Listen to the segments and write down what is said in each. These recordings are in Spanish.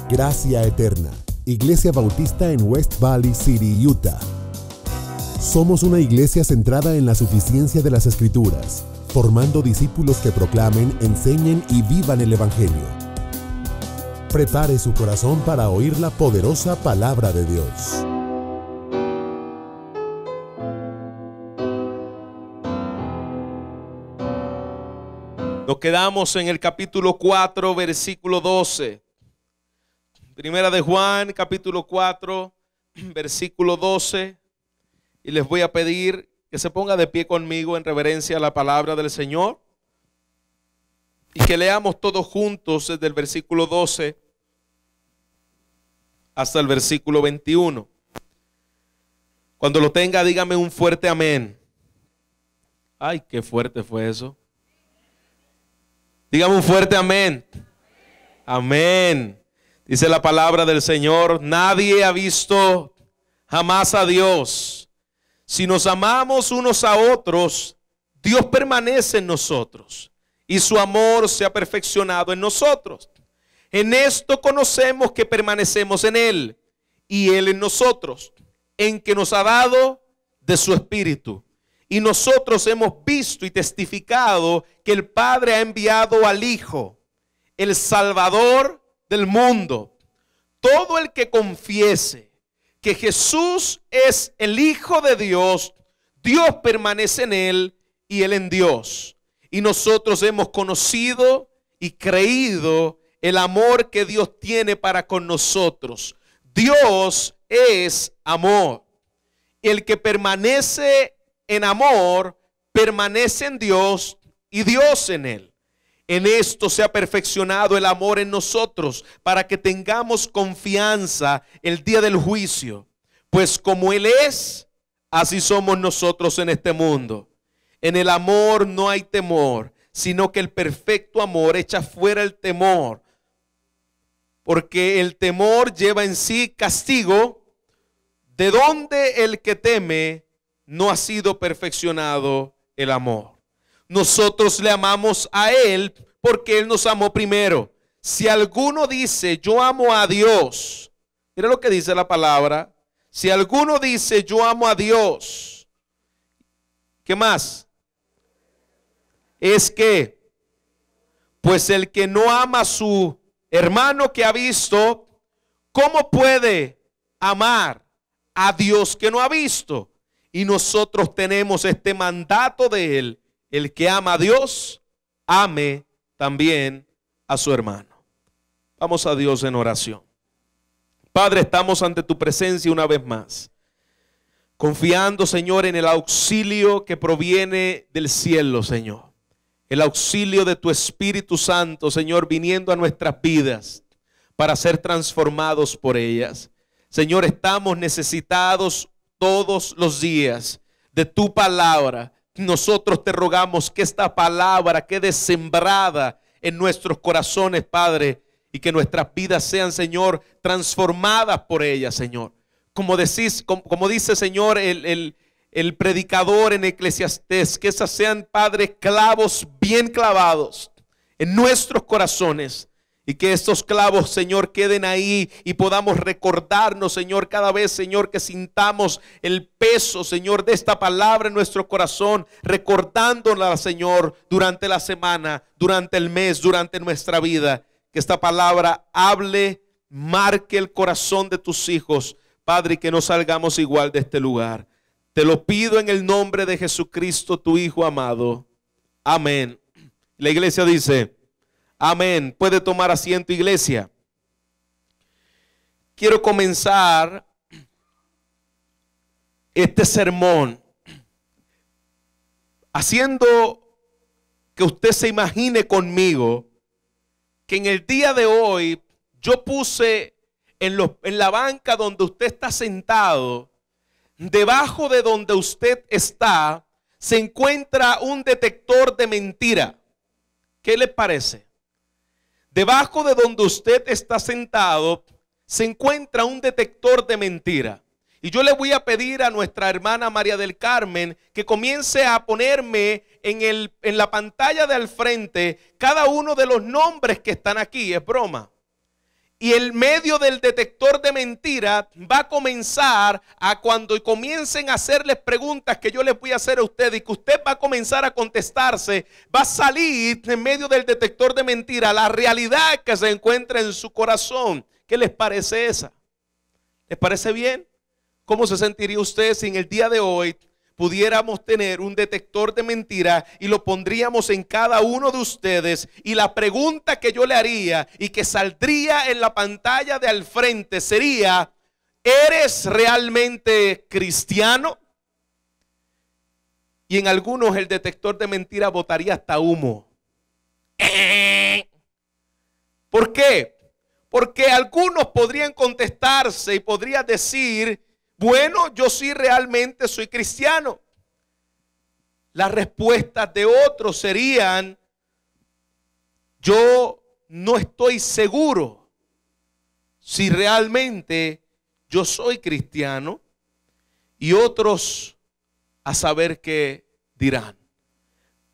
Gracia Eterna, Iglesia Bautista en West Valley City, Utah. Somos una iglesia centrada en la suficiencia de las Escrituras, formando discípulos que proclamen, enseñen y vivan el Evangelio. Prepare su corazón para oír la poderosa palabra de Dios. Nos quedamos en el capítulo 4, versículo 12. Primera de Juan, capítulo 4, versículo 12. Y les voy a pedir que se ponga de pie conmigo en reverencia a la palabra del Señor. Y que leamos todos juntos desde el versículo 12 hasta el versículo 21. Cuando lo tenga, dígame un fuerte amén. Ay, qué fuerte fue eso. Dígame un fuerte amén. Amén. Dice la palabra del Señor: nadie ha visto jamás a Dios. Si nos amamos unos a otros, Dios permanece en nosotros y su amor se ha perfeccionado en nosotros. En esto conocemos que permanecemos en Él y Él en nosotros, en que nos ha dado de su Espíritu. Y nosotros hemos visto y testificado que el Padre ha enviado al Hijo, el Salvador del mundo. Todo el que confiese que Jesús es el Hijo de Dios, Dios permanece en Él y Él en Dios. Y nosotros hemos conocido y creído el amor que Dios tiene para con nosotros. Dios es amor. El que permanece en amor, permanece en Dios y Dios en él. En esto se ha perfeccionado el amor en nosotros, para que tengamos confianza el día del juicio. Pues como Él es, así somos nosotros en este mundo. En el amor no hay temor, sino que el perfecto amor echa fuera el temor. Porque el temor lleva en sí castigo, de donde el que teme no ha sido perfeccionado el amor. Nosotros le amamos a Él porque Él nos amó primero. Si alguno dice yo amo a Dios, mira lo que dice la palabra. Si alguno dice yo amo a Dios, ¿qué más? Es que, pues el que no ama a su hermano que ha visto, ¿cómo puede amar a Dios que no ha visto? Y nosotros tenemos este mandato de Él: el que ama a Dios, ame también a su hermano. Vamos a Dios en oración. Padre, estamos ante tu presencia una vez más, confiando, Señor, en el auxilio que proviene del cielo, Señor. El auxilio de tu Espíritu Santo, Señor, viniendo a nuestras vidas para ser transformados por ellas. Señor, estamos necesitados todos los días de tu palabra. Nosotros te rogamos que esta palabra quede sembrada en nuestros corazones, Padre, y que nuestras vidas sean, Señor, transformadas por ella, Señor. Como dice, Señor, el predicador en Eclesiastés, que esas sean, Padre, clavos bien clavados en nuestros corazones. Y que estos clavos, Señor, queden ahí y podamos recordarnos, Señor, cada vez, Señor, que sintamos el peso, Señor, de esta palabra en nuestro corazón, recordándola, Señor, durante la semana, durante el mes, durante nuestra vida. Que esta palabra hable, marque el corazón de tus hijos, Padre, y que no salgamos igual de este lugar. Te lo pido en el nombre de Jesucristo, tu Hijo amado. Amén. La iglesia dice: amén. Puede tomar asiento, iglesia. Quiero comenzar este sermón haciendo que usted se imagine conmigo que en el día de hoy yo puse en la banca donde usted está sentado, debajo de donde usted está, se encuentra un detector de mentira. ¿Qué le parece? Debajo de donde usted está sentado se encuentra un detector de mentira. Y yo le voy a pedir a nuestra hermana María del Carmen que comience a ponerme en la pantalla de al frente cada uno de los nombres que están aquí. Es broma. Y el medio del detector de mentiras va a comenzar a cuando comiencen a hacerles preguntas que yo les voy a hacer a ustedes y que usted va a comenzar a contestarse, va a salir en medio del detector de mentiras la realidad que se encuentra en su corazón. ¿Qué les parece esa? ¿Les parece bien? ¿Cómo se sentiría usted si en el día de hoy pudiéramos tener un detector de mentiras y lo pondríamos en cada uno de ustedes? Y la pregunta que yo le haría y que saldría en la pantalla de al frente sería: ¿eres realmente cristiano? Y en algunos el detector de mentiras botaría hasta humo. ¿Por qué? Porque algunos podrían contestarse y podrían decir: bueno, yo sí realmente soy cristiano. Las respuestas de otros serían: yo no estoy seguro si realmente yo soy cristiano. Y otros a saber qué dirán.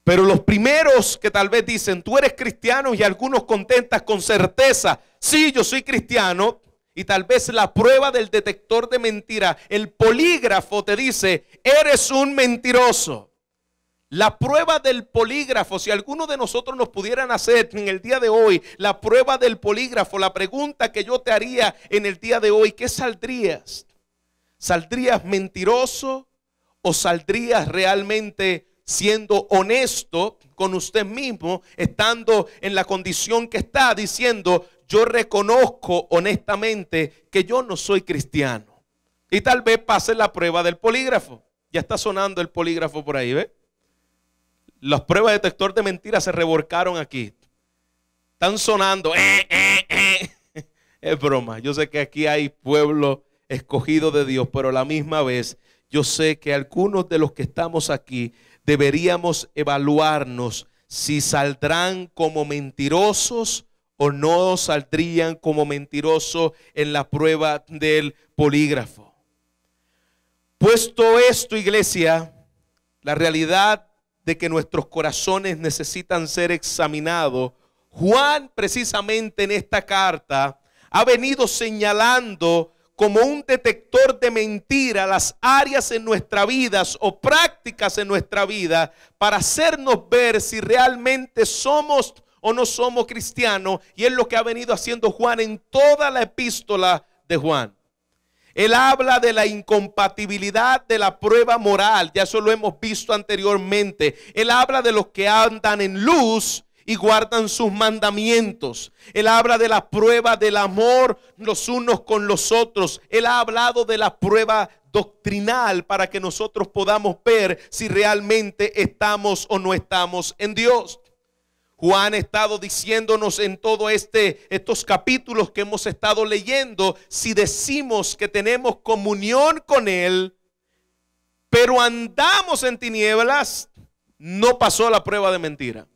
Pero los primeros que tal vez dicen: tú eres cristiano, y algunos contestan con certeza: sí, yo soy cristiano. Y tal vez la prueba del detector de mentira, el polígrafo, te dice: eres un mentiroso. La prueba del polígrafo, si alguno de nosotros nos pudieran hacer en el día de hoy la prueba del polígrafo, la pregunta que yo te haría en el día de hoy: ¿qué saldrías? ¿Saldrías mentiroso o saldrías realmente siendo honesto con usted mismo, estando en la condición que está, diciendo: yo reconozco honestamente que yo no soy cristiano? Y tal vez pase la prueba del polígrafo. Ya está sonando el polígrafo por ahí, ¿ve? Las pruebas de detector de mentiras se revolcaron aquí. Están sonando. Es broma. Yo sé que aquí hay pueblo escogido de Dios, pero a la misma vez yo sé que algunos de los que estamos aquí deberíamos evaluarnos si saldrán como mentirosos o no saldrían como mentirosos en la prueba del polígrafo. Puesto esto, iglesia, la realidad de que nuestros corazones necesitan ser examinados, Juan precisamente en esta carta ha venido señalando como un detector de mentira las áreas en nuestra vida o prácticas en nuestra vida para hacernos ver si realmente somos o no somos cristianos. Y es lo que ha venido haciendo Juan en toda la epístola de Juan. Él habla de la incompatibilidad de la prueba moral, ya eso lo hemos visto anteriormente. Él habla de los que andan en luz y guardan sus mandamientos. Él habla de la prueba del amor los unos con los otros. Él ha hablado de la prueba doctrinal para que nosotros podamos ver si realmente estamos o no estamos en Dios. Juan ha estado diciéndonos en todos estos capítulos que hemos estado leyendo, si decimos que tenemos comunión con Él, pero andamos en tinieblas, no pasó la prueba de mentira.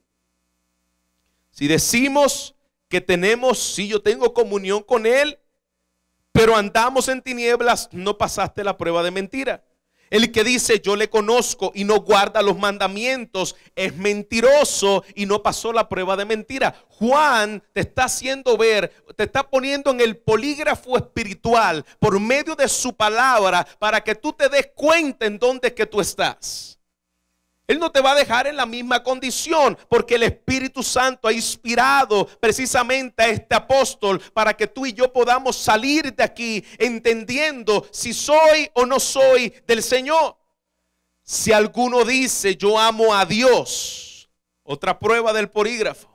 Si decimos que tenemos, si yo tengo comunión con Él, pero andamos en tinieblas, no pasaste la prueba de mentira. El que dice yo le conozco y no guarda los mandamientos es mentiroso y no pasó la prueba de mentira. Juan te está haciendo ver, te está poniendo en el polígrafo espiritual por medio de su palabra para que tú te des cuenta en dónde es que tú estás. Él no te va a dejar en la misma condición, porque el Espíritu Santo ha inspirado precisamente a este apóstol para que tú y yo podamos salir de aquí entendiendo si soy o no soy del Señor. Si alguno dice yo amo a Dios, otra prueba del polígrafo.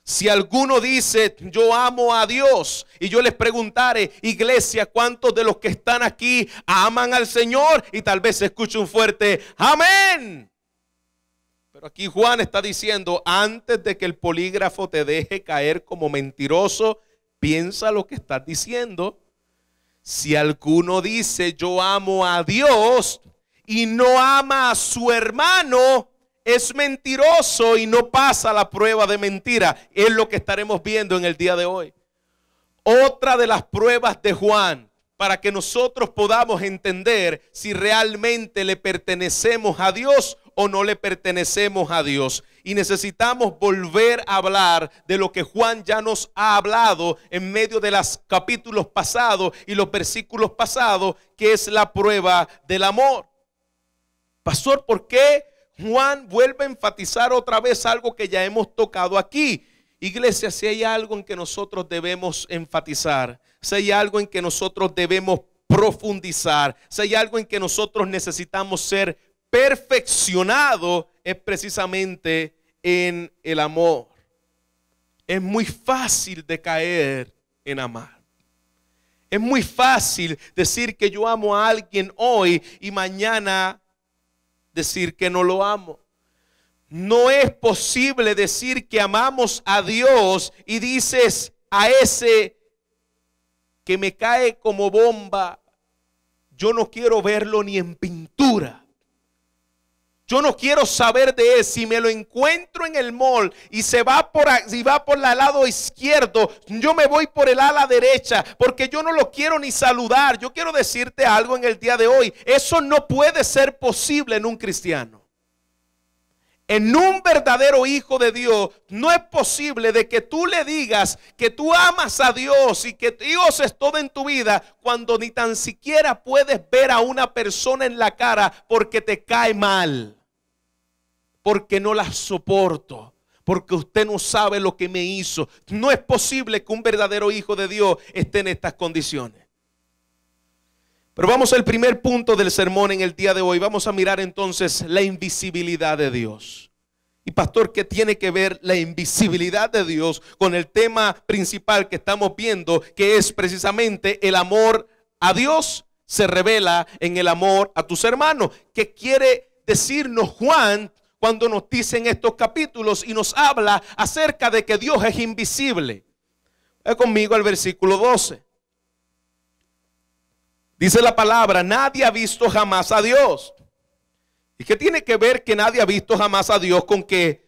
Si alguno dice yo amo a Dios y yo les preguntare, iglesia, ¿cuántos de los que están aquí aman al Señor? Y tal vez se escuche un fuerte amén. Pero aquí Juan está diciendo, antes de que el polígrafo te deje caer como mentiroso, piensa lo que estás diciendo. Si alguno dice yo amo a Dios y no ama a su hermano, es mentiroso y no pasa la prueba de mentira. Es lo que estaremos viendo en el día de hoy. Otra de las pruebas de Juan para que nosotros podamos entender si realmente le pertenecemos a Dios o no le pertenecemos a Dios. y necesitamos volver a hablar de lo que Juan ya nos ha hablado en medio de los capítulos pasados y los versículos pasados, que es la prueba del amor. Pastor, ¿por qué Juan vuelve a enfatizar otra vez algo que ya hemos tocado aquí? Iglesia, si hay algo en que nosotros debemos enfatizar, si hay algo en que nosotros debemos profundizar, si hay algo en que nosotros necesitamos ser perfeccionados, es precisamente en el amor. Es muy fácil de caer en amar. Es muy fácil decir que yo amo a alguien hoy y mañana decir que no lo amo. No es posible decir que amamos a Dios y dices a ese que me cae como bomba, yo no quiero verlo ni en pintura. Yo no quiero saber de él. Si me lo encuentro en el mall y va por el lado izquierdo, yo me voy por el ala derecha, porque yo no lo quiero ni saludar. Yo quiero decirte algo en el día de hoy. Eso no puede ser posible en un cristiano. En un verdadero hijo de Dios no es posible de que tú le digas que tú amas a Dios y que Dios es todo en tu vida, cuando ni tan siquiera puedes ver a una persona en la cara porque te cae mal, porque no la soporto, porque usted no sabe lo que me hizo. No es posible que un verdadero hijo de Dios esté en estas condiciones. Pero vamos al primer punto del sermón en el día de hoy. Vamos a mirar entonces la invisibilidad de Dios. Y pastor, ¿qué tiene que ver la invisibilidad de Dios con el tema principal que estamos viendo, que es precisamente el amor a Dios se revela en el amor a tus hermanos? ¿Qué quiere decirnos Juan cuando nos dice en estos capítulos y nos habla acerca de que Dios es invisible? Ve conmigo al versículo 12. Dice la palabra: nadie ha visto jamás a Dios. ¿Y qué tiene que ver que nadie ha visto jamás a Dios con que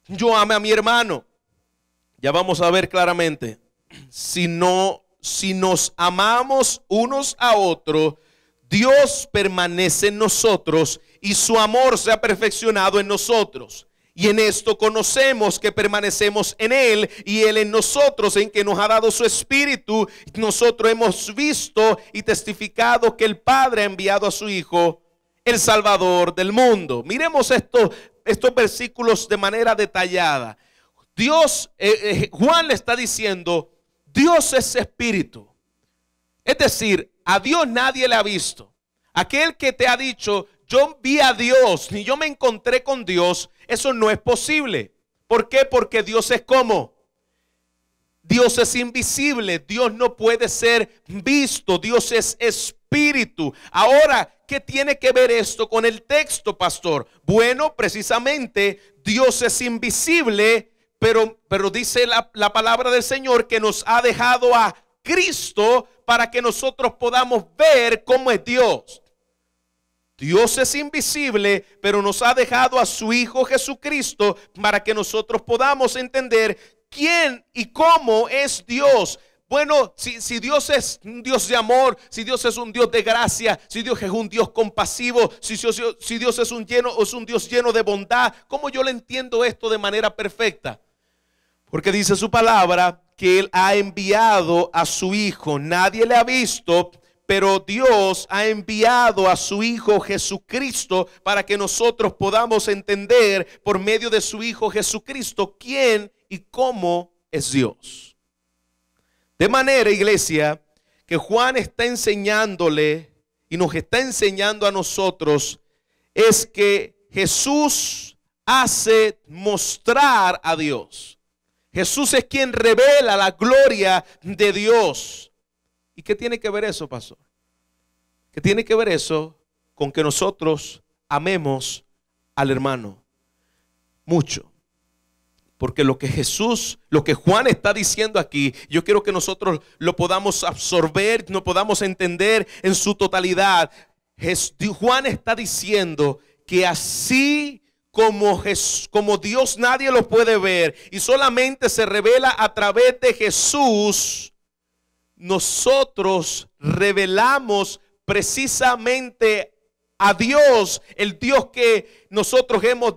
yo ame a mi hermano? Ya vamos a ver claramente. Si nos amamos unos a otros, Dios permanece en nosotros y su amor se ha perfeccionado en nosotros. Y en esto conocemos que permanecemos en Él y Él en nosotros, en que nos ha dado su Espíritu. Nosotros hemos visto y testificado que el Padre ha enviado a su Hijo, el Salvador del mundo. Miremos estos versículos de manera detallada. Juan le está diciendo, Dios es Espíritu. Es decir, a Dios nadie le ha visto. Aquel que te ha dicho, yo vi a Dios, ni yo me encontré con Dios, eso no es posible. ¿Por qué? Porque Dios es ¿cómo? Dios es invisible. Dios no puede ser visto. Dios es espíritu. Ahora, ¿qué tiene que ver esto con el texto, pastor? Bueno, precisamente Dios es invisible, pero dice la palabra del Señor que nos ha dejado a Cristo para que nosotros podamos ver cómo es Dios. Dios es invisible, pero nos ha dejado a su Hijo Jesucristo para que nosotros podamos entender quién y cómo es Dios. Bueno, si Dios es un Dios de amor, si Dios es un Dios de gracia, si Dios es un Dios compasivo, si Dios es un Dios lleno de bondad, ¿cómo yo le entiendo esto de manera perfecta? Porque dice su palabra que Él ha enviado a su Hijo. Nadie le ha visto, pero Dios ha enviado a su Hijo Jesucristo para que nosotros podamos entender por medio de su Hijo Jesucristo quién y cómo es Dios. De manera, iglesia, que Juan está enseñándole y nos está enseñando a nosotros es que Jesús hace mostrar a Dios. Jesús es quien revela la gloria de Dios. ¿Y qué tiene que ver eso, pastor? ¿Qué tiene que ver eso con que nosotros amemos al hermano? Mucho. Porque lo que Juan está diciendo aquí, yo quiero que nosotros lo podamos absorber, lo podamos entender en su totalidad. Juan está diciendo que así como Dios nadie lo puede ver y solamente se revela a través de Jesús, nosotros revelamos precisamente a Dios, el Dios que nosotros hemos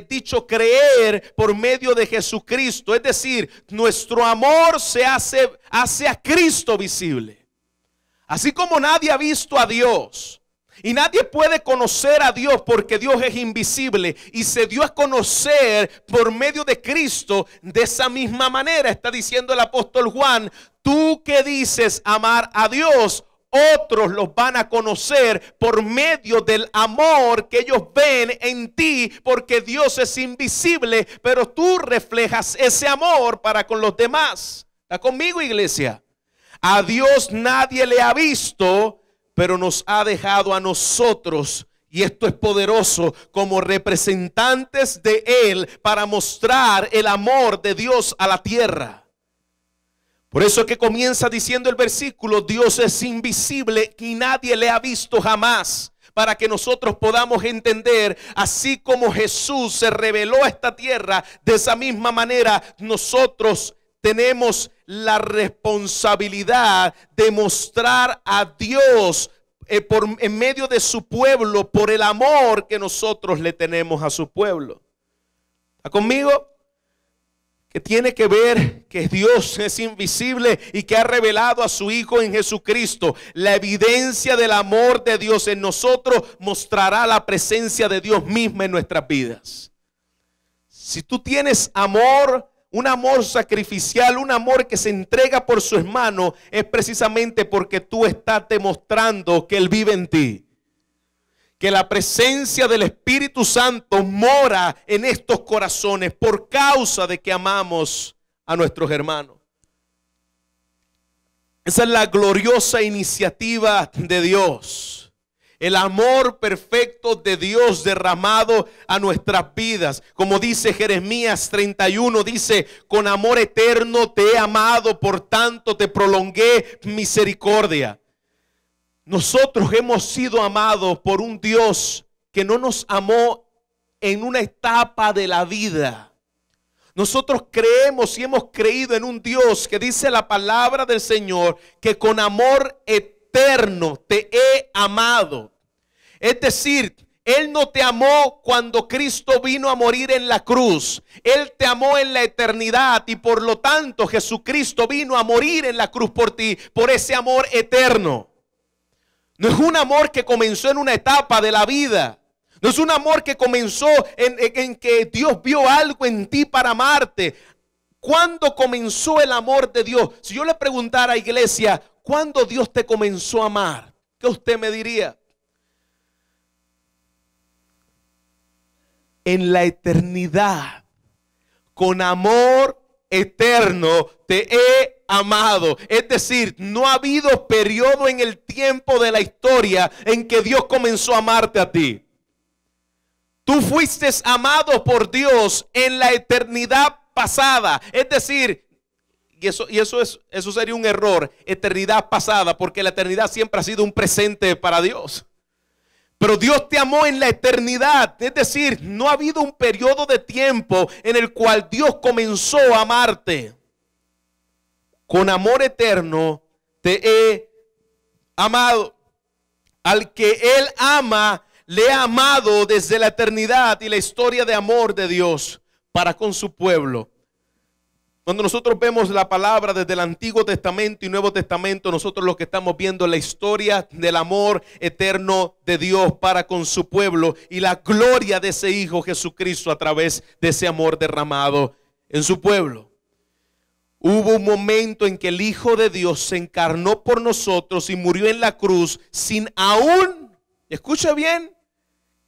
dicho creer por medio de Jesucristo. Es decir, nuestro amor se hace a Cristo visible. Así como nadie ha visto a Dios y nadie puede conocer a Dios porque Dios es invisible y se dio a conocer por medio de Cristo, de esa misma manera está diciendo el apóstol Juan: tú que dices amar a Dios, otros los van a conocer por medio del amor que ellos ven en ti, porque Dios es invisible, pero tú reflejas ese amor para con los demás. ¿Está conmigo, iglesia? A Dios nadie le ha visto, pero nos ha dejado a nosotros, y esto es poderoso, como representantes de Él para mostrar el amor de Dios a la tierra. Por eso es que comienza diciendo el versículo: Dios es invisible y nadie le ha visto jamás. Para que nosotros podamos entender, así como Jesús se reveló a esta tierra, de esa misma manera nosotros tenemos la responsabilidad de mostrar a Dios en medio de su pueblo, por el amor que nosotros le tenemos a su pueblo. ¿Está conmigo? Que tiene que ver que Dios es invisible y que ha revelado a su Hijo en Jesucristo. La evidencia del amor de Dios en nosotros mostrará la presencia de Dios misma en nuestras vidas. Si tú tienes amor, un amor sacrificial, un amor que se entrega por su hermano, es precisamente porque tú estás demostrando que Él vive en ti. Que la presencia del Espíritu Santo mora en estos corazones por causa de que amamos a nuestros hermanos. Esa es la gloriosa iniciativa de Dios. El amor perfecto de Dios derramado a nuestras vidas. Como dice Jeremías 31, dice: con amor eterno te he amado, por tanto te prolongué misericordia. Nosotros hemos sido amados por un Dios que no nos amó en una etapa de la vida. Nosotros creemos y hemos creído en un Dios que dice la palabra del Señor que con amor eterno te he amado. Es decir, Él no te amó cuando Cristo vino a morir en la cruz. Él te amó en la eternidad y por lo tanto Jesucristo vino a morir en la cruz por ti, por ese amor eterno. No es un amor que comenzó en una etapa de la vida. No es un amor que comenzó en que Dios vio algo en ti para amarte. ¿Cuándo comenzó el amor de Dios? Si yo le preguntara a iglesia, ¿cuándo Dios te comenzó a amar? ¿Qué usted me diría? En la eternidad, con amor eterno te he amado. Es decir, no ha habido periodo en el tiempo de la historia en que Dios comenzó a amarte a ti. Tú fuiste amado por Dios en la eternidad pasada. Es decir, eso sería un error, eternidad pasada, porque la eternidad siempre ha sido un presente para Dios. Pero Dios te amó en la eternidad. Es decir, no ha habido un periodo de tiempo en el cual Dios comenzó a amarte. Con amor eterno te he amado. Al que Él ama, le ha amado desde la eternidad y la historia de amor de Dios para con su pueblo. Cuando nosotros vemos la palabra desde el Antiguo Testamento y Nuevo Testamento, nosotros lo que estamos viendo es la historia del amor eterno de Dios para con su pueblo y la gloria de ese Hijo Jesucristo a través de ese amor derramado en su pueblo. Hubo un momento en que el Hijo de Dios se encarnó por nosotros y murió en la cruz sin aún, escucha bien,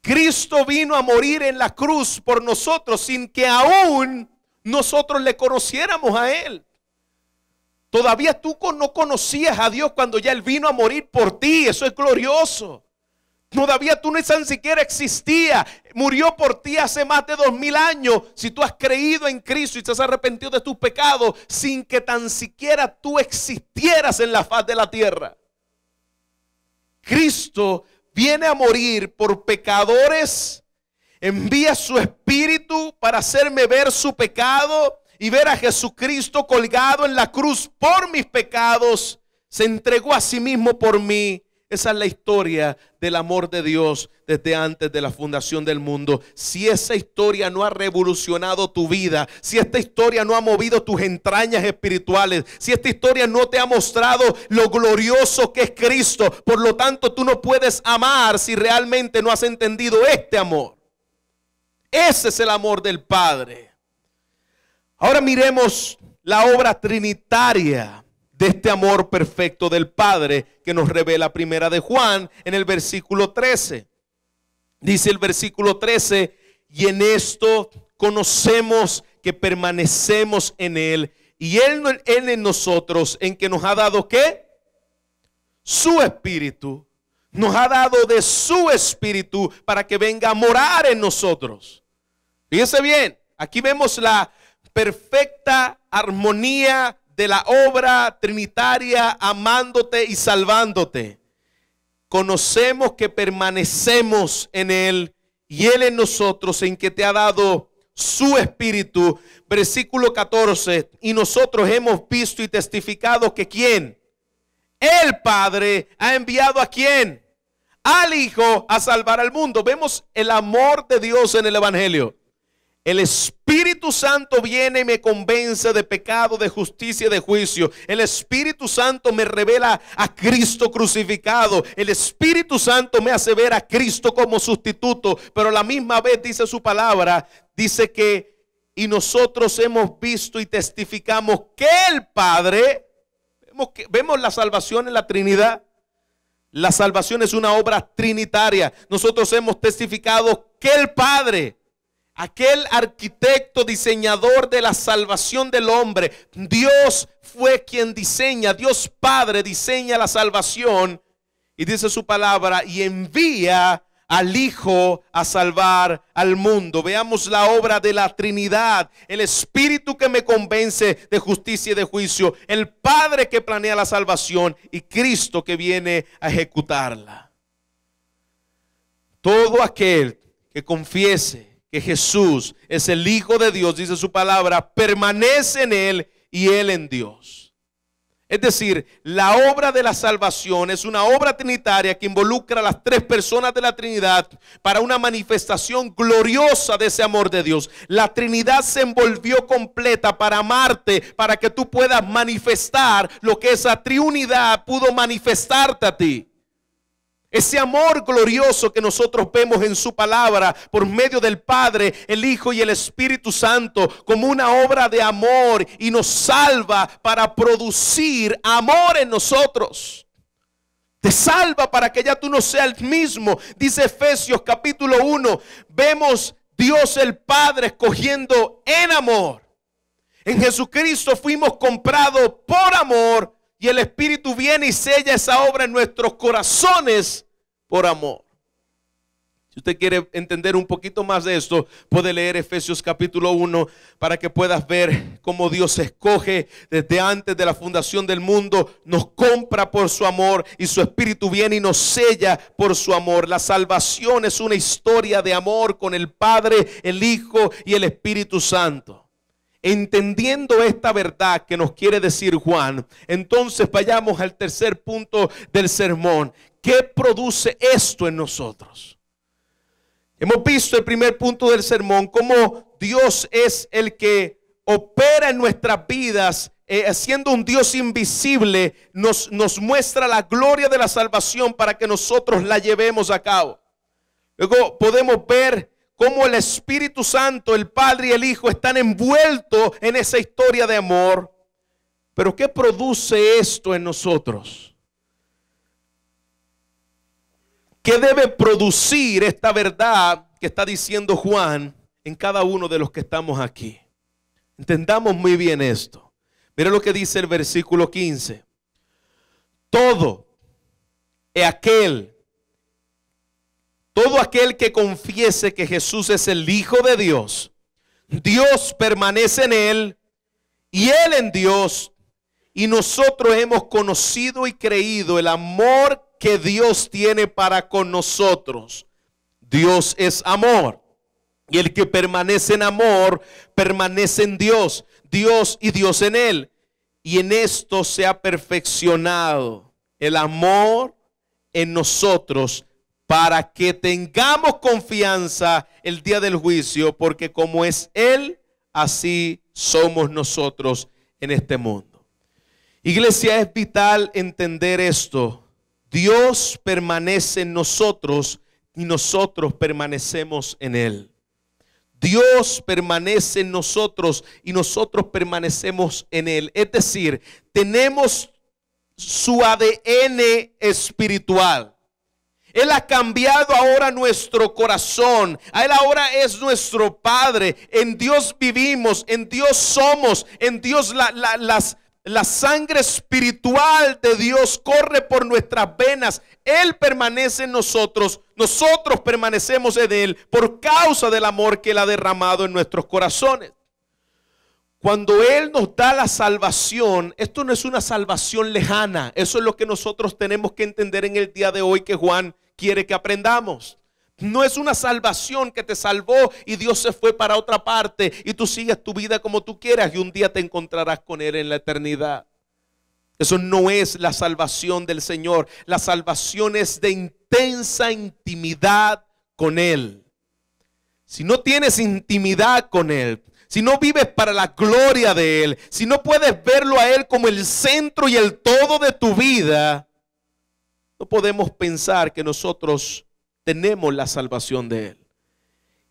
Cristo vino a morir en la cruz por nosotros sin que aún nosotros le conociéramos a Él. Todavía tú no conocías a Dios cuando ya Él vino a morir por ti. Eso es glorioso. Todavía tú no tan siquiera existía. Murió por ti hace más de 2000 años. Si tú has creído en Cristo y te has arrepentido de tus pecados sin que tan siquiera tú existieras en la faz de la tierra. Cristo viene a morir por pecadores. Envía su espíritu para hacerme ver su pecado y ver a Jesucristo colgado en la cruz por mis pecados. Se entregó a sí mismo por mí. Esa es la historia del amor de Dios desde antes de la fundación del mundo. Si esa historia no ha revolucionado tu vida, si esta historia no ha movido tus entrañas espirituales, si esta historia no te ha mostrado lo glorioso que es Cristo, por lo tanto tú no puedes amar si realmente no has entendido este amor. Ese es el amor del Padre. Ahora miremos la obra trinitaria de este amor perfecto del Padre que nos revela Primera de Juan en el versículo 13. Dice el versículo 13: y en esto conocemos que permanecemos en Él y Él en nosotros, en que nos ha dado ¿qué? Su Espíritu. Nos ha dado de su Espíritu para que venga a morar en nosotros. Fíjense bien, aquí vemos la perfecta armonía de la obra trinitaria, amándote y salvándote. Conocemos que permanecemos en Él y Él en nosotros, en que te ha dado su Espíritu. Versículo 14: y nosotros hemos visto y testificado que ¿quién? El Padre ha enviado ¿a quién? Al Hijo a salvar al mundo. Vemos el amor de Dios en el Evangelio. El Espíritu Santo viene y me convence de pecado, de justicia y de juicio. El Espíritu Santo me revela a Cristo crucificado. El Espíritu Santo me hace ver a Cristo como sustituto. Pero a la misma vez dice su palabra, dice que y nosotros hemos visto y testificamos que el Padre, vemos la salvación en la Trinidad. La salvación es una obra trinitaria. Nosotros hemos testificado que el Padre, aquel arquitecto, diseñador de la salvación del hombre, Dios fue quien diseña, Dios Padre diseña la salvación, y dice su palabra, y envía al Hijo a salvar al mundo. Veamos la obra de la Trinidad: el Espíritu que me convence de justicia y de juicio, el Padre que planea la salvación y Cristo que viene a ejecutarla. Todo aquel que confiese que Jesús es el Hijo de Dios, dice su palabra, permanece en Él y Él en Dios. Es decir, la obra de la salvación es una obra trinitaria que involucra a las tres personas de la Trinidad para una manifestación gloriosa de ese amor de Dios. La Trinidad se envolvió completa para amarte, para que tú puedas manifestar lo que esa triunidad pudo manifestarte a ti. Ese amor glorioso que nosotros vemos en su palabra por medio del Padre, el Hijo y el Espíritu Santo como una obra de amor, y nos salva para producir amor en nosotros. Te salva para que ya tú no seas el mismo. Dice Efesios capítulo 1, vemos Dios el Padre escogiendo en amor. En Jesucristo fuimos comprados por amor. Y el Espíritu viene y sella esa obra en nuestros corazones por amor. Si usted quiere entender un poquito más de esto, puede leer Efesios capítulo 1 para que puedas ver cómo Dios escoge desde antes de la fundación del mundo, nos compra por su amor y su Espíritu viene y nos sella por su amor. La salvación es una historia de amor con el Padre, el Hijo y el Espíritu Santo. Entendiendo esta verdad que nos quiere decir Juan, entonces vayamos al tercer punto del sermón. ¿Qué produce esto en nosotros? Hemos visto el primer punto del sermón, cómo Dios es el que opera en nuestras vidas, siendo un Dios invisible, nos muestra la gloria de la salvación para que nosotros la llevemos a cabo. Luego podemos ver cómo el Espíritu Santo, el Padre y el Hijo están envueltos en esa historia de amor. Pero ¿qué produce esto en nosotros? ¿Qué debe producir esta verdad que está diciendo Juan en cada uno de los que estamos aquí? Entendamos muy bien esto. Mira lo que dice el versículo 15. Todo aquel que confiese que Jesús es el Hijo de Dios, Dios permanece en Él y Él en Dios, y nosotros hemos conocido y creído el amor que Dios tiene para con nosotros. Dios es amor, y el que permanece en amor permanece en Dios, Dios y Dios en Él, y en esto se ha perfeccionado el amor en nosotros para que tengamos confianza el día del juicio, porque como es Él, así somos nosotros en este mundo. Iglesia, es vital entender esto. Dios permanece en nosotros y nosotros permanecemos en Él. Dios permanece en nosotros y nosotros permanecemos en Él. Es decir, tenemos su ADN espiritual. Él ha cambiado ahora nuestro corazón. Él ahora es nuestro Padre. En Dios vivimos, en Dios somos, en Dios la sangre espiritual de Dios corre por nuestras venas. Él permanece en nosotros, nosotros permanecemos en Él por causa del amor que Él ha derramado en nuestros corazones. Cuando Él nos da la salvación, esto no es una salvación lejana. Eso es lo que nosotros tenemos que entender en el día de hoy, que Juan quiere que aprendamos. No es una salvación que te salvó y Dios se fue para otra parte y tú sigues tu vida como tú quieras y un día te encontrarás con Él en la eternidad. Eso no es la salvación del Señor. La salvación es de intensa intimidad con Él. Si no tienes intimidad con Él, si no vives para la gloria de Él, si no puedes verlo a Él como el centro y el todo de tu vida, no podemos pensar que nosotros tenemos la salvación de Él.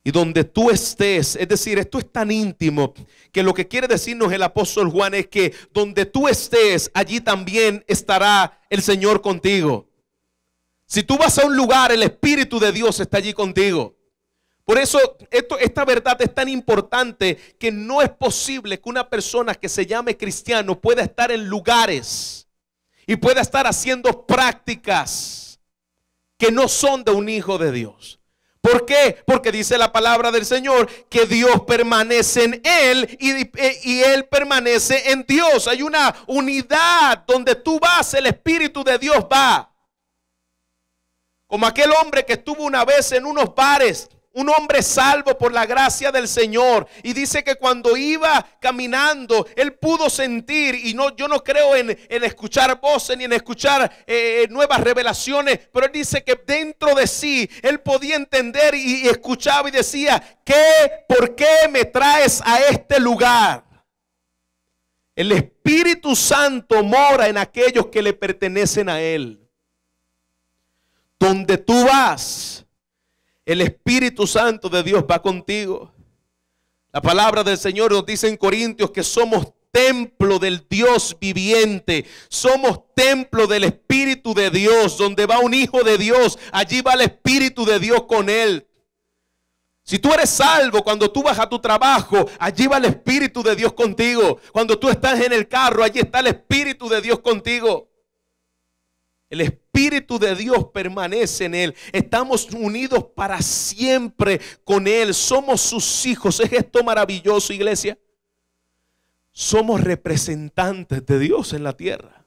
Y donde tú estés, es decir, esto es tan íntimo que lo que quiere decirnos el apóstol Juan es que donde tú estés, allí también estará el Señor contigo. Si tú vas a un lugar, el Espíritu de Dios está allí contigo. Por eso esta verdad es tan importante que no es posible que una persona que se llame cristiano pueda estar en lugares y pueda estar haciendo prácticas que no son de un hijo de Dios. ¿Por qué? Porque dice la palabra del Señor que Dios permanece en Él y Él permanece en Dios. Hay una unidad donde tú vas, el Espíritu de Dios va. Como aquel hombre que estuvo una vez en unos bares, un hombre salvo por la gracia del Señor, y dice que cuando iba caminando él pudo sentir, y yo no creo en escuchar voces ni en escuchar nuevas revelaciones, pero él dice que dentro de sí él podía entender y escuchaba y decía: ¿por qué me traes a este lugar? El Espíritu Santo mora en aquellos que le pertenecen a Él. Donde tú vas, el Espíritu Santo de Dios va contigo. La palabra del Señor nos dice en Corintios que somos templo del Dios viviente. Somos templo del Espíritu de Dios. Donde va un hijo de Dios, allí va el Espíritu de Dios con él. Si tú eres salvo, cuando tú vas a tu trabajo, allí va el Espíritu de Dios contigo. Cuando tú estás en el carro, allí está el Espíritu de Dios contigo. El Espíritu de Dios permanece en Él. Estamos unidos para siempre con Él. Somos sus hijos. ¿Es esto maravilloso, iglesia? Somos representantes de Dios en la tierra.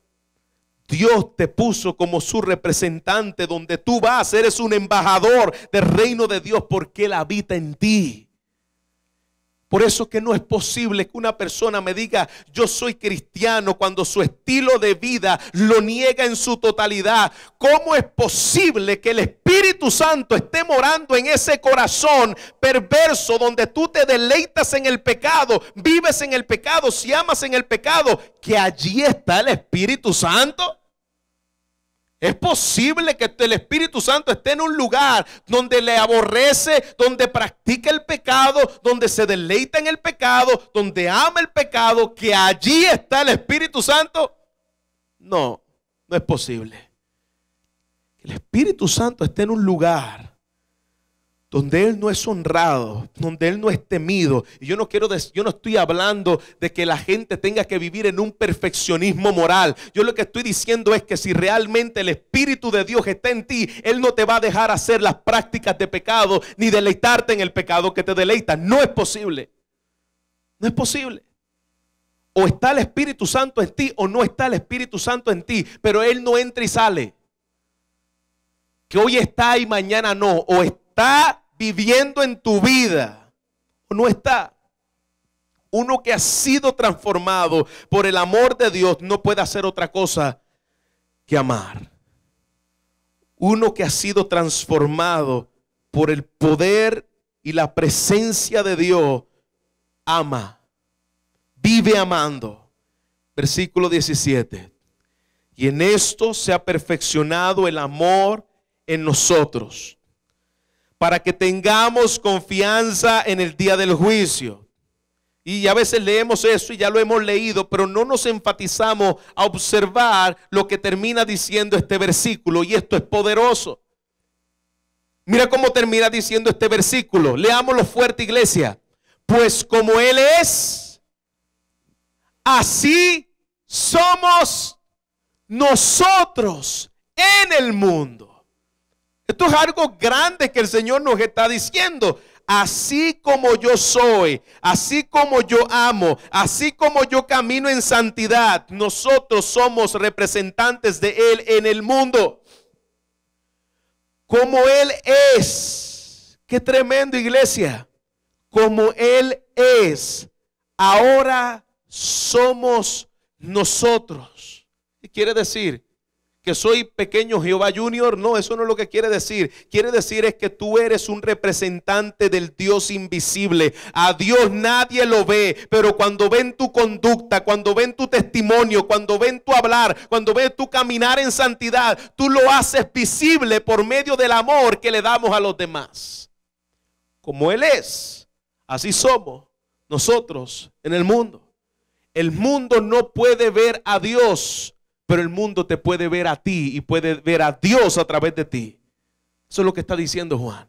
Dios te puso como su representante. Donde tú vas, eres un embajador del reino de Dios porque Él habita en ti. Por eso que no es posible que una persona me diga yo soy cristiano cuando su estilo de vida lo niega en su totalidad. ¿Cómo es posible que el Espíritu Santo esté morando en ese corazón perverso donde tú te deleitas en el pecado, vives en el pecado, si amas en el pecado, que allí está el Espíritu Santo? ¿Es posible que el Espíritu Santo esté en un lugar donde le aborrece, donde practica el pecado, donde se deleita en el pecado, donde ama el pecado, que allí está el Espíritu Santo? No, no es posible. El Espíritu Santo esté en un lugar donde Él no es honrado, donde Él no es temido. Y yo no estoy hablando de que la gente tenga que vivir en un perfeccionismo moral. Yo lo que estoy diciendo es que si realmente el Espíritu de Dios está en ti, Él no te va a dejar hacer las prácticas de pecado, ni deleitarte en el pecado que te deleita. No es posible. No es posible. O está el Espíritu Santo en ti o no está el Espíritu Santo en ti, pero Él no entra y sale. Que hoy está y mañana no. O está viviendo en tu vida o no está. Uno que ha sido transformado por el amor de Dios no puede hacer otra cosa que amar. uno que ha sido transformado por el poder y la presencia de Dios, ama, vive amando. Versículo 17. Y en esto se ha perfeccionado el amor en nosotros, para que tengamos confianza en el día del juicio. Y a veces leemos eso y ya lo hemos leído, pero no nos enfatizamos a observar lo que termina diciendo este versículo, y esto es poderoso. Mira cómo termina diciendo este versículo. Leámoslo fuerte, iglesia. Pues como Él es, así somos nosotros en el mundo. Esto es algo grande que el Señor nos está diciendo. Así como yo soy, así como yo amo, así como yo camino en santidad, nosotros somos representantes de Él en el mundo. Como Él es. Qué tremendo, iglesia. Como Él es, ahora somos nosotros. ¿Qué quiere decir? ¿Que soy pequeño Jehová Junior? No, eso no es lo que quiere decir. Quiere decir es que tú eres un representante del Dios invisible. A Dios nadie lo ve, pero cuando ven tu conducta, cuando ven tu testimonio, cuando ven tu hablar, cuando ven tu caminar en santidad, tú lo haces visible por medio del amor que le damos a los demás. Como Él es, así somos nosotros en el mundo. El mundo no puede ver a Dios, pero el mundo te puede ver a ti y puede ver a Dios a través de ti. Eso es lo que está diciendo Juan.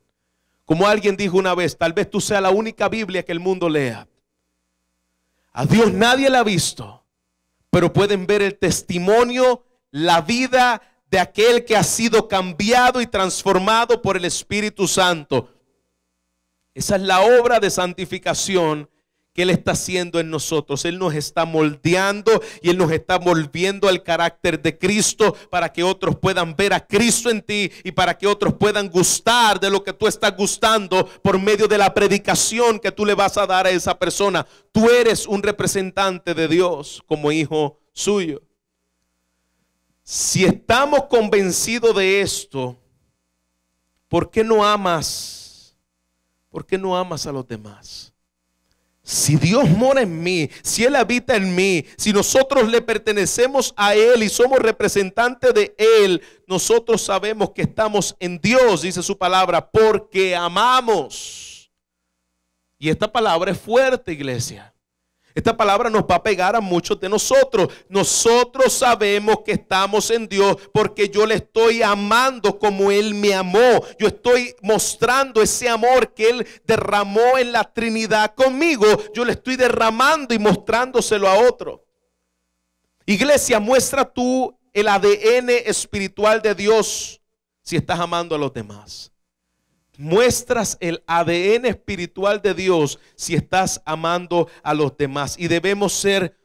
Como alguien dijo una vez, tal vez tú seas la única Biblia que el mundo lea. A Dios nadie la ha visto, pero pueden ver el testimonio, la vida de aquel que ha sido cambiado y transformado por el Espíritu Santo. Esa es la obra de santificación que Él está haciendo en nosotros. Él nos está moldeando y Él nos está volviendo al carácter de Cristo para que otros puedan ver a Cristo en ti y para que otros puedan gustar de lo que tú estás gustando por medio de la predicación que tú le vas a dar a esa persona. Tú eres un representante de Dios como hijo suyo. Si estamos convencidos de esto, ¿por qué no amas? ¿Por qué no amas a los demás? Si Dios mora en mí, si Él habita en mí, si nosotros le pertenecemos a Él y somos representantes de Él, nosotros sabemos que estamos en Dios, dice su palabra, porque amamos. Y esta palabra es fuerte, iglesia. Esta palabra nos va a pegar a muchos de nosotros. Nosotros sabemos que estamos en Dios porque yo le estoy amando como Él me amó. Yo estoy mostrando ese amor que Él derramó en la Trinidad conmigo. Yo le estoy derramando y mostrándoselo a otro. Iglesia, muestra tú el ADN espiritual de Dios si estás amando a los demás. Muestras el ADN espiritual de Dios si estás amando a los demás. Y debemos ser,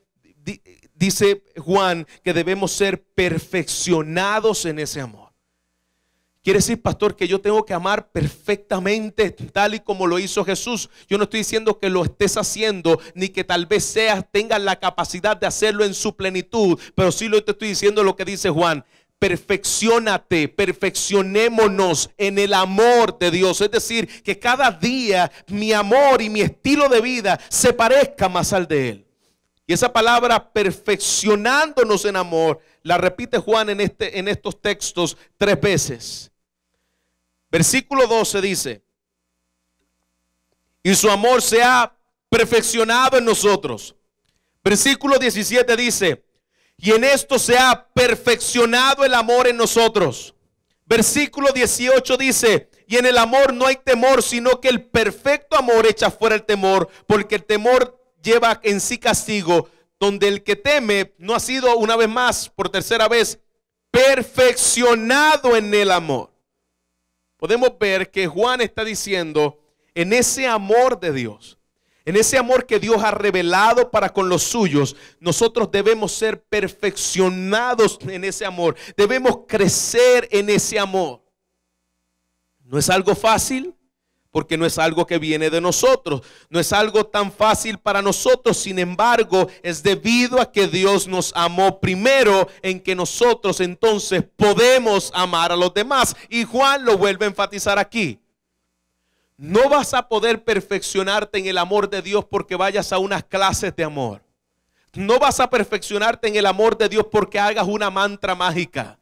dice Juan, que debemos ser perfeccionados en ese amor. Quiere decir, pastor, que yo tengo que amar perfectamente tal y como lo hizo Jesús. Yo no estoy diciendo que lo estés haciendo, ni que tal vez tengas la capacidad de hacerlo en su plenitud, pero sí te estoy diciendo lo que dice Juan. Perfecciónate, perfeccionémonos en el amor de Dios. Es decir, que cada día mi amor y mi estilo de vida se parezca más al de Él. Y esa palabra perfeccionándonos en amor la repite Juan en estos textos 3 veces. Versículo 12 dice: y su amor se ha perfeccionado en nosotros. Versículo 17 dice: y en esto se ha perfeccionado el amor en nosotros. Versículo 18 dice: y en el amor no hay temor, sino que el perfecto amor echa fuera el temor, porque el temor lleva en sí castigo, donde el que teme no ha sido, una vez más, por tercera vez, perfeccionado en el amor. Podemos ver que Juan está diciendo, en ese amor de Dios, en ese amor que Dios ha revelado para con los suyos, nosotros debemos ser perfeccionados en ese amor. Debemos crecer en ese amor. No es algo fácil, porque no es algo que viene de nosotros, no es algo tan fácil para nosotros. Sin embargo, es debido a que Dios nos amó primero en que nosotros entonces podemos amar a los demás. Y Juan lo vuelve a enfatizar aquí. No vas a poder perfeccionarte en el amor de Dios porque vayas a unas clases de amor. No vas a perfeccionarte en el amor de Dios porque hagas una mantra mágica.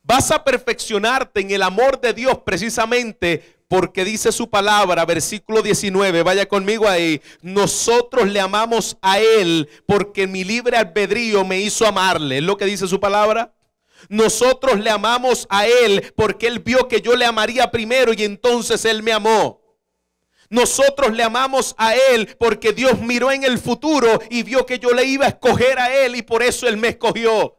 Vas a perfeccionarte en el amor de Dios precisamente porque dice su palabra, versículo 19, vaya conmigo ahí. Nosotros le amamos a Él porque mi libre albedrío me hizo amarle. ¿Es lo que dice su palabra? Nosotros le amamos a Él porque Él vio que yo le amaría primero y entonces Él me amó. Nosotros le amamos a Él porque Dios miró en el futuro y vio que yo le iba a escoger a Él y por eso Él me escogió.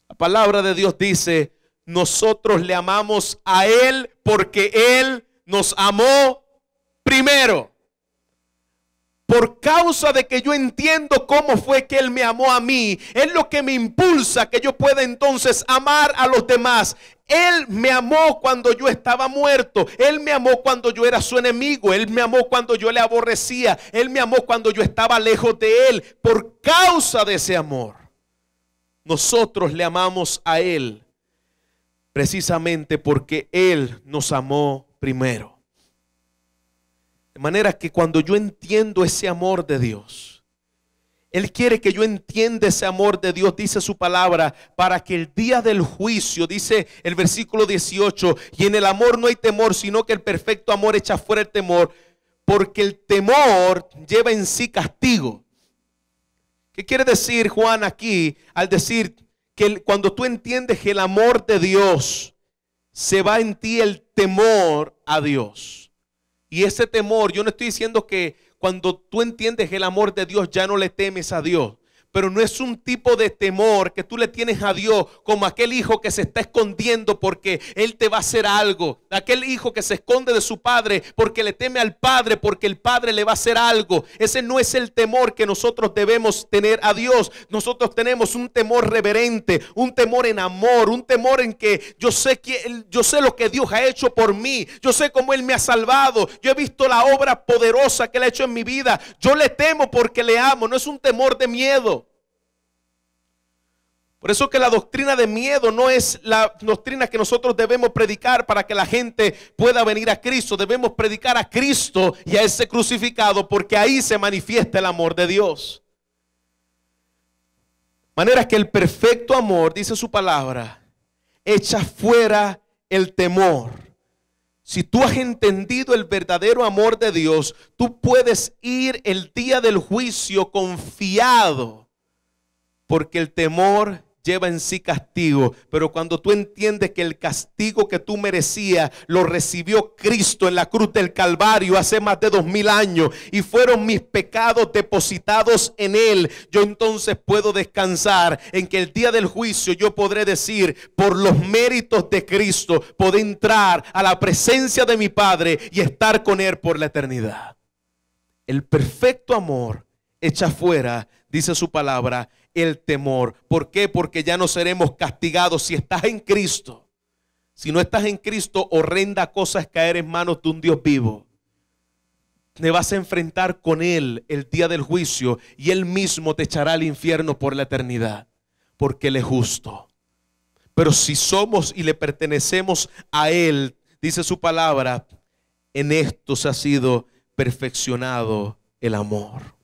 La palabra de Dios dice, nosotros le amamos a Él porque Él nos amó primero. Por causa de que yo entiendo cómo fue que Él me amó a mí, es lo que me impulsa que yo pueda entonces amar a los demás. Él me amó cuando yo estaba muerto. Él me amó cuando yo era su enemigo. Él me amó cuando yo le aborrecía. Él me amó cuando yo estaba lejos de Él. Por causa de ese amor, nosotros le amamos a Él precisamente porque Él nos amó primero. De manera que cuando yo entiendo ese amor de Dios, Él quiere que yo entienda ese amor de Dios, dice su palabra, para que el día del juicio, dice el versículo 18, y en el amor no hay temor, sino que el perfecto amor echa fuera el temor, porque el temor lleva en sí castigo. ¿Qué quiere decir Juan aquí al decir que cuando tú entiendes que el amor de Dios, se va en ti el temor a Dios? Y ese temor, yo no estoy diciendo que cuando tú entiendes el amor de Dios ya no le temes a Dios. Pero no es un tipo de temor que tú le tienes a Dios como aquel hijo que se está escondiendo porque Él te va a hacer algo. Aquel hijo que se esconde de su padre porque le teme al padre porque el padre le va a hacer algo. Ese no es el temor que nosotros debemos tener a Dios. Nosotros tenemos un temor reverente, un temor en amor, un temor en que yo sé lo que Dios ha hecho por mí. Yo sé cómo Él me ha salvado. Yo he visto la obra poderosa que Él ha hecho en mi vida. Yo le temo porque le amo. No es un temor de miedo. Por eso que la doctrina de miedo no es la doctrina que nosotros debemos predicar para que la gente pueda venir a Cristo. Debemos predicar a Cristo y a ese crucificado, porque ahí se manifiesta el amor de Dios. De manera que el perfecto amor, dice su palabra, echa fuera el temor. Si tú has entendido el verdadero amor de Dios, tú puedes ir el día del juicio confiado, porque el temor lleva en sí castigo. Pero cuando tú entiendes que el castigo que tú merecías lo recibió Cristo en la cruz del Calvario hace más de 2000 años y fueron mis pecados depositados en Él, yo entonces puedo descansar en que el día del juicio yo podré decir, por los méritos de Cristo podré entrar a la presencia de mi Padre y estar con Él por la eternidad. El perfecto amor echa fuera, dice su palabra, el temor. ¿Por qué? Porque ya no seremos castigados si estás en Cristo. Si no estás en Cristo, horrenda cosa es caer en manos de un Dios vivo. Te vas a enfrentar con Él el día del juicio y Él mismo te echará al infierno por la eternidad, porque Él es justo. Pero si somos y le pertenecemos a Él, dice su palabra, en esto se ha sido perfeccionado el amor.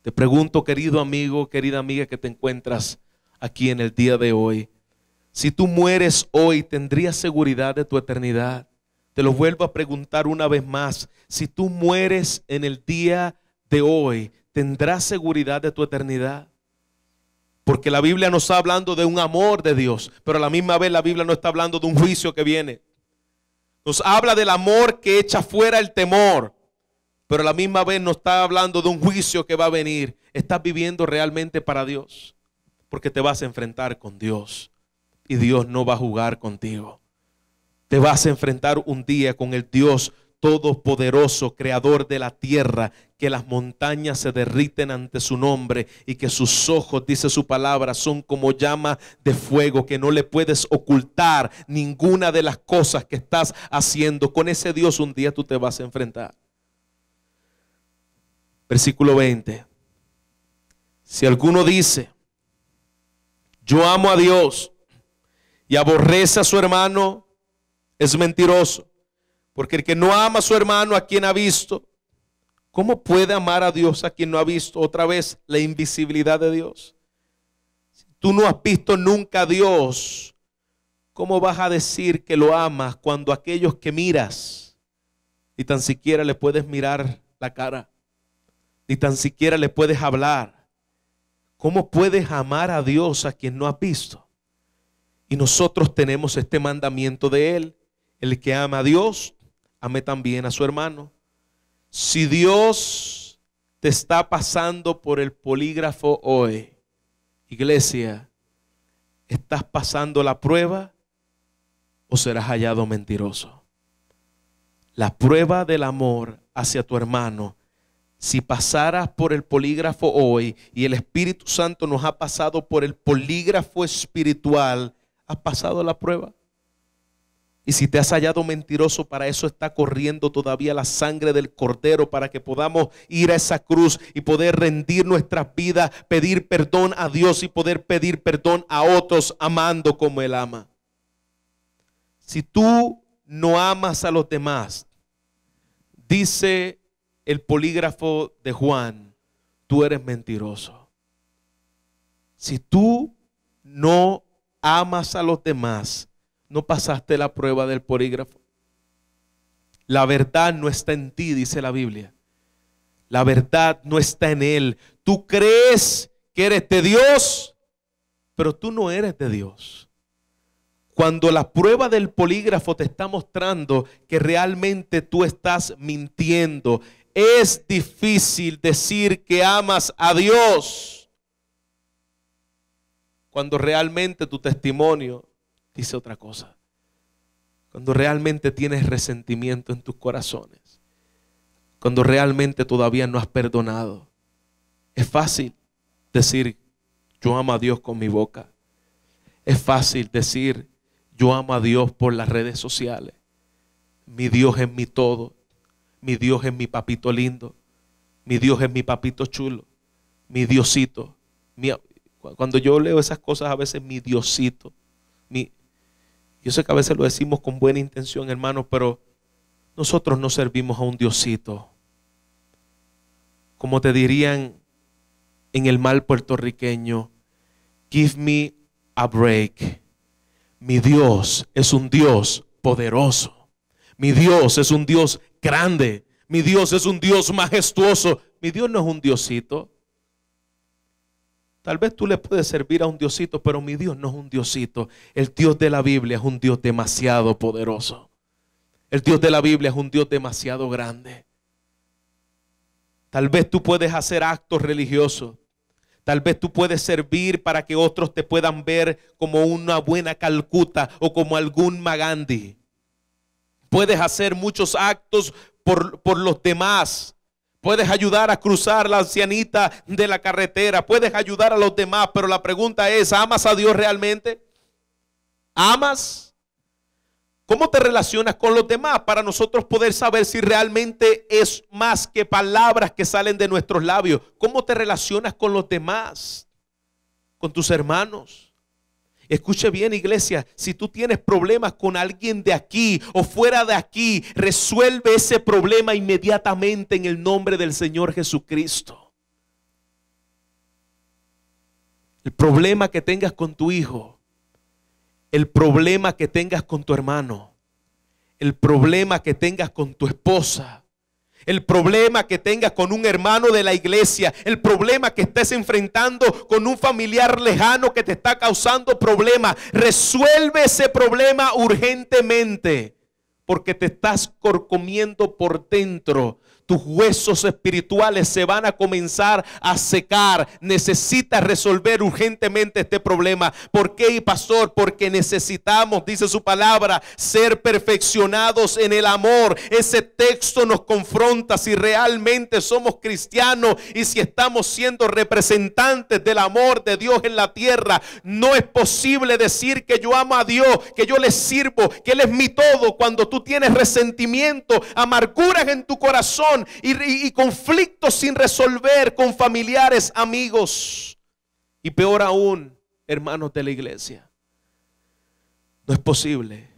Te pregunto, querido amigo, querida amiga que te encuentras aquí en el día de hoy, si tú mueres hoy, ¿tendrías seguridad de tu eternidad? Te lo vuelvo a preguntar una vez más. Si tú mueres en el día de hoy, ¿tendrás seguridad de tu eternidad? Porque la Biblia nos está hablando de un amor de Dios, pero a la misma vez la Biblia no está hablando de un juicio que viene. Nos habla del amor que echa fuera el temor, pero a la misma vez nos está hablando de un juicio que va a venir. ¿Estás viviendo realmente para Dios? Porque te vas a enfrentar con Dios y Dios no va a jugar contigo. Te vas a enfrentar un día con el Dios todopoderoso, creador de la tierra, que las montañas se derriten ante su nombre y que sus ojos, dice su palabra, son como llama de fuego, que no le puedes ocultar ninguna de las cosas que estás haciendo. Con ese Dios un día tú te vas a enfrentar. Versículo 20. Si alguno dice, yo amo a Dios, y aborrece a su hermano, es mentiroso. Porque el que no ama a su hermano, a quien ha visto, ¿cómo puede amar a Dios a quien no ha visto? Otra vez, la invisibilidad de Dios. Si tú no has visto nunca a Dios, ¿cómo vas a decir que lo amas cuando aquellos que miras, ni tan siquiera le puedes mirar la cara, ni tan siquiera le puedes hablar? ¿Cómo puedes amar a Dios a quien no has visto? Y nosotros tenemos este mandamiento de Él: el que ama a Dios, ame también a su hermano. Si Dios te está pasando por el polígrafo hoy, iglesia, ¿estás pasando la prueba o serás hallado mentiroso? La prueba del amor hacia tu hermano, si pasaras por el polígrafo hoy y el Espíritu Santo nos ha pasado por el polígrafo espiritual, ¿has pasado la prueba? Y si te has hallado mentiroso, para eso está corriendo todavía la sangre del Cordero, para que podamos ir a esa cruz y poder rendir nuestras vidas, pedir perdón a Dios y poder pedir perdón a otros, amando como Él ama. Si tú no amas a los demás, dice el polígrafo de Juan, tú eres mentiroso. Si tú no amas a los demás, no pasaste la prueba del polígrafo. La verdad no está en ti, dice la Biblia. La verdad no está en Él. Tú crees que eres de Dios, pero tú no eres de Dios. Cuando la prueba del polígrafo te está mostrando que realmente tú estás mintiendo, es difícil decir que amas a Dios cuando realmente tu testimonio dice otra cosa. Cuando realmente tienes resentimiento en tus corazones, cuando realmente todavía no has perdonado. Es fácil decir yo amo a Dios con mi boca. Es fácil decir yo amo a Dios por las redes sociales. Mi Dios es mi todo. Mi Dios es mi papito lindo. Mi Dios es mi papito chulo. Mi Diosito. Cuando yo leo esas cosas, a veces mi Diosito. Yo sé que a veces lo decimos con buena intención, hermanos, pero nosotros no servimos a un Diosito. Como te dirían en el mal puertorriqueño, give me a break. Mi Dios es un Dios poderoso. Mi Dios es un Dios grande. Mi Dios es un Dios majestuoso. Mi Dios no es un Diosito. Tal vez tú le puedes servir a un Diosito, pero mi Dios no es un Diosito. El Dios de la Biblia es un Dios demasiado poderoso. El Dios de la Biblia es un Dios demasiado grande. Tal vez tú puedes hacer actos religiosos. Tal vez tú puedes servir para que otros te puedan ver como una buena Calcuta o como algún Magandhi. Puedes hacer muchos actos por los demás. Puedes ayudar a cruzar la ancianita de la carretera. Puedes ayudar a los demás. Pero la pregunta es, ¿amas a Dios realmente? ¿Amas? ¿Cómo te relacionas con los demás? Para nosotros poder saber si realmente es más que palabras que salen de nuestros labios. ¿Cómo te relacionas con los demás? Con tus hermanos. Escuche bien, iglesia, si tú tienes problemas con alguien de aquí o fuera de aquí, resuelve ese problema inmediatamente en el nombre del Señor Jesucristo. El problema que tengas con tu hijo, el problema que tengas con tu hermano, el problema que tengas con tu esposa, el problema que tengas con un hermano de la iglesia, el problema que estés enfrentando con un familiar lejano que te está causando problemas, resuelve ese problema urgentemente, porque te estás corcomiendo por dentro. tus huesos espirituales se van a comenzar a secar. Necesitas resolver urgentemente este problema. ¿Por qué, pastor? Porque necesitamos, dice su palabra, ser perfeccionados en el amor. Ese texto nos confronta si realmente somos cristianos y si estamos siendo representantes del amor de Dios en la tierra. No es posible decir que yo amo a Dios, que yo le sirvo, que Él es mi todo, cuando tú tienes resentimiento, amarguras en tu corazón y conflictos sin resolver con familiares, amigos y peor aún, hermanos de la iglesia. No es posible.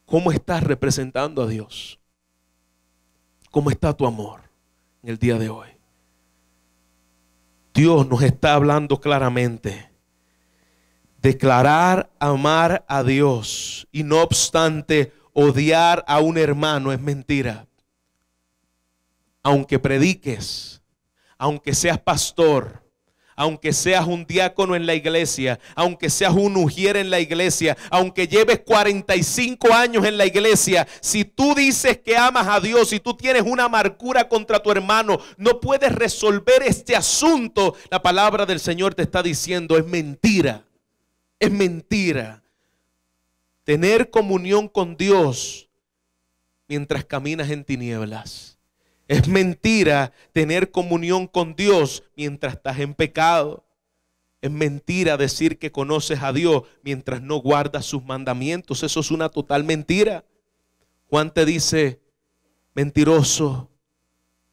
¿Cómo estás representando a Dios? ¿Cómo está tu amor en el día de hoy? Dios nos está hablando claramente. Declarar amar a Dios y no obstante odiar a un hermano es mentira. Aunque prediques, aunque seas pastor, aunque seas un diácono en la iglesia, aunque seas un ujier en la iglesia, aunque lleves 45 años en la iglesia, si tú dices que amas a Dios, si tú tienes una amargura contra tu hermano, no puedes resolver este asunto. La palabra del Señor te está diciendo, es mentira. Es mentira. Tener comunión con Dios mientras caminas en tinieblas. Es mentira tener comunión con Dios mientras estás en pecado. Es mentira decir que conoces a Dios mientras no guardas sus mandamientos. Eso es una total mentira. Juan te dice, mentiroso,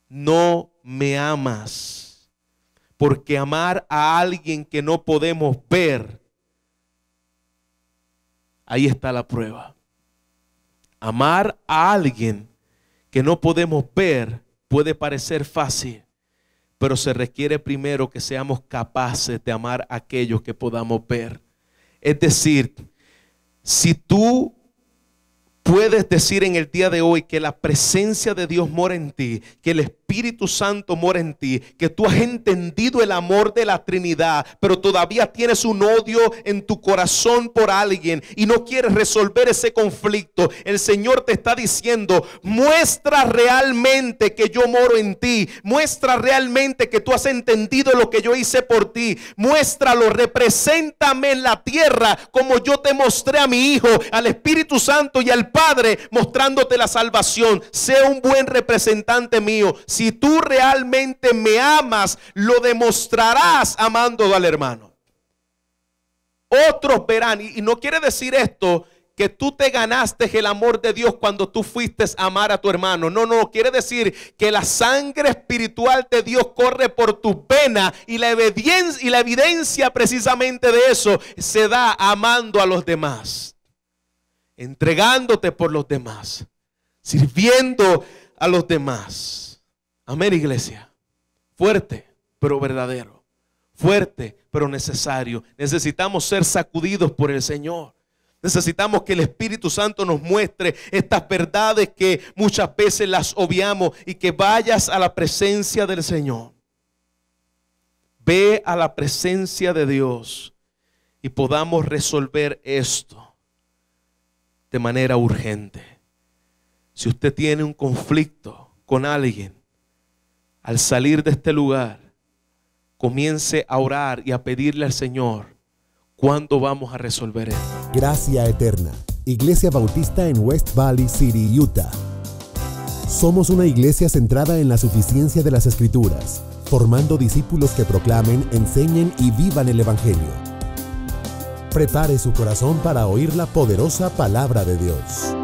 no me amas. Porque amar a alguien que no podemos ver, ahí está la prueba. Amar a alguien que no podemos ver puede parecer fácil, pero se requiere primero que seamos capaces de amar a aquellos que podamos ver. Es decir, si tú puedes decir en el día de hoy que la presencia de Dios mora en ti, que el Espíritu Santo mora en ti, que tú has entendido el amor de la Trinidad, pero todavía tienes un odio en tu corazón por alguien y no quieres resolver ese conflicto, el Señor te está diciendo, muestra realmente que yo moro en ti, muestra realmente que tú has entendido lo que yo hice por ti, muéstralo, represéntame en la tierra como yo te mostré a mi Hijo, al Espíritu Santo y al Padre, mostrándote la salvación. Sea un buen representante mío. Si tú realmente me amas, lo demostrarás amando al hermano. Otros verán, y no quiere decir esto que tú te ganaste el amor de Dios cuando tú fuiste a amar a tu hermano. No, quiere decir que la sangre espiritual de Dios corre por tu vena y la evidencia precisamente de eso se da amando a los demás, entregándote por los demás, sirviendo a los demás. Amén, iglesia. Fuerte, pero verdadero. Fuerte, pero necesario. Necesitamos ser sacudidos por el Señor. Necesitamos que el Espíritu Santo nos muestre estas verdades que muchas veces las obviamos y que vayas a la presencia del Señor. Ve a la presencia de Dios y podamos resolver esto de manera urgente. Si usted tiene un conflicto con alguien, al salir de este lugar, comience a orar y a pedirle al Señor, ¿cuándo vamos a resolver esto? Gracia Eterna, Iglesia Bautista en West Valley City, Utah. Somos una iglesia centrada en la suficiencia de las Escrituras, formando discípulos que proclamen, enseñen y vivan el Evangelio. Prepare su corazón para oír la poderosa palabra de Dios.